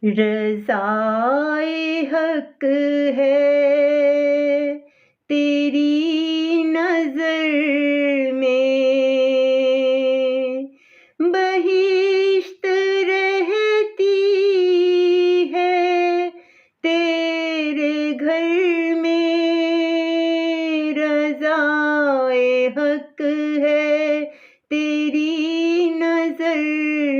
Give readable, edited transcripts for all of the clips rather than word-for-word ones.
رضائے حق ہے تیری نظر میں، بہشت رہتی ہے تیرے گھر میں، رضائے حق ہے تیری نظر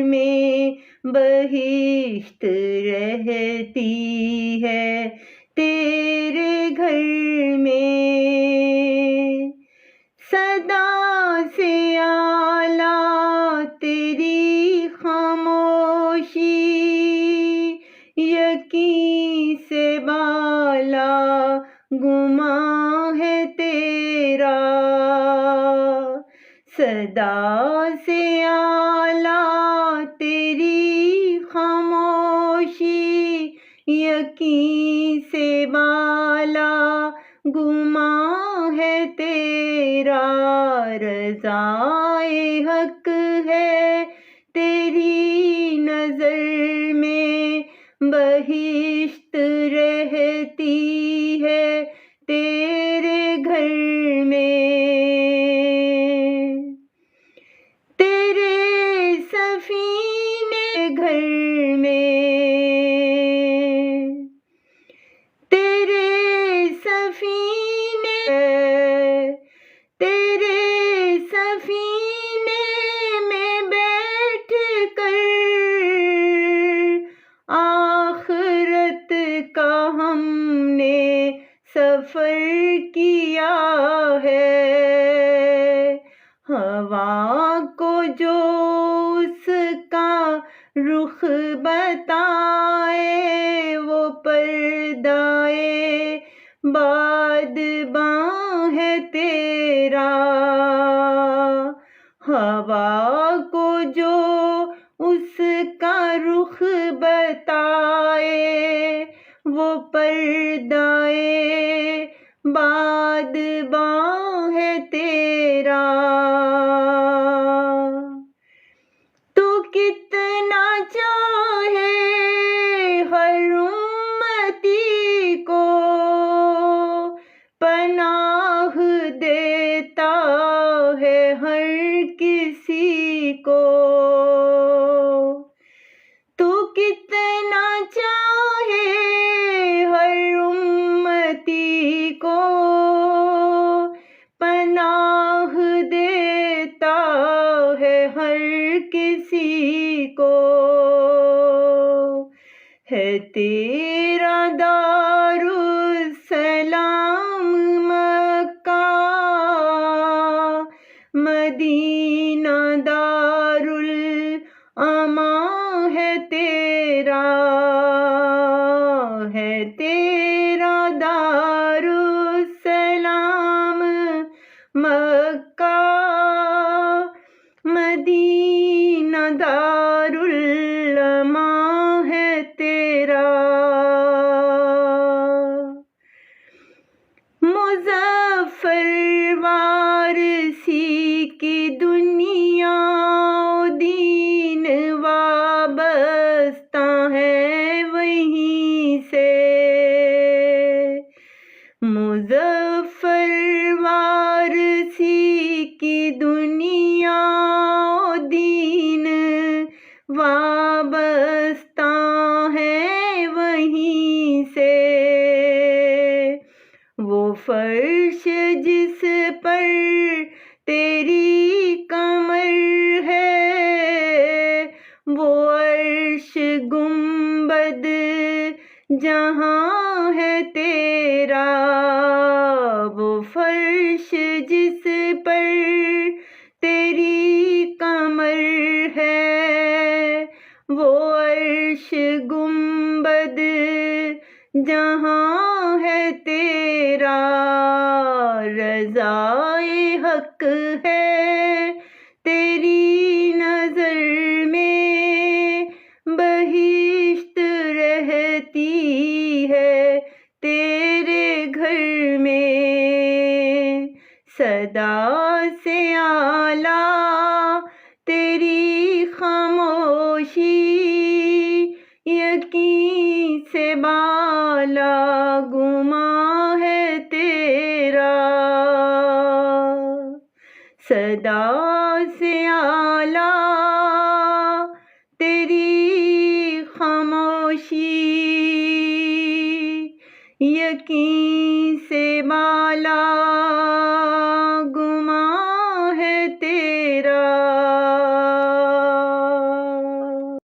میں، بہشت رہتی ہے تیرے گھر میں، صدا سے اعلیٰ تیری خاموشی، یقین سے بالا گمان ہے تیرا، صدا سے اعلیٰ تیری خاموشی، یقین سے بالا گمان ہے تیرا، رضائے حق ہے تیری نظر میں، بہشت رہتی ہے تیرے گھر میں، تیرے سفینے گھر میں، تیرے سفینے تیرے سفینے میں بیٹھ کر آخرت کا ہم نے سفر کیا ہے، ہوا کو جو اس کا رخ بتائے، وہ پردائے بادباں ہے تیرا، ہوا کو جو اس کا رخ بتائے، وہ پردائے بادباں ہے تیرا، تو کتنا چاہے ہر امتی کو پناہ دیتا ہے ہر کسی کو، تو کتنا چاہے ہر امتی کو پناہ دیتا ہے ہر کسی کو، ہے تیرا دار السلام مکہ، مدینہ دار الامان ہے تیرا، ہے تیرا دار السلام مکہ، مدینہ دار الامان ہے تیرا، مظفر وارثی کی دنیا و دین وابستہ ہے وہیں سے، مظفر وارثی کی دنیا و دین وابستہ ہے وہیں سے، وہ فرش جس پر تیری کمر ہے، وہ عرش گنبد جہاں ہے تیرا، وہ فرش جس پر تیری کمر ہے، وہ عرش گنبد جہاں ہے تیرا، رضائے حق ہے تیری نظر میں، بہشت رہتی ہے تیرے گھر میں، صدا سے اعلیٰ تیری خاموشی، یقین سے بالا گماں ہے تیرا، صدا سے اعلیٰ تیری خاموشی، یقین سے بالا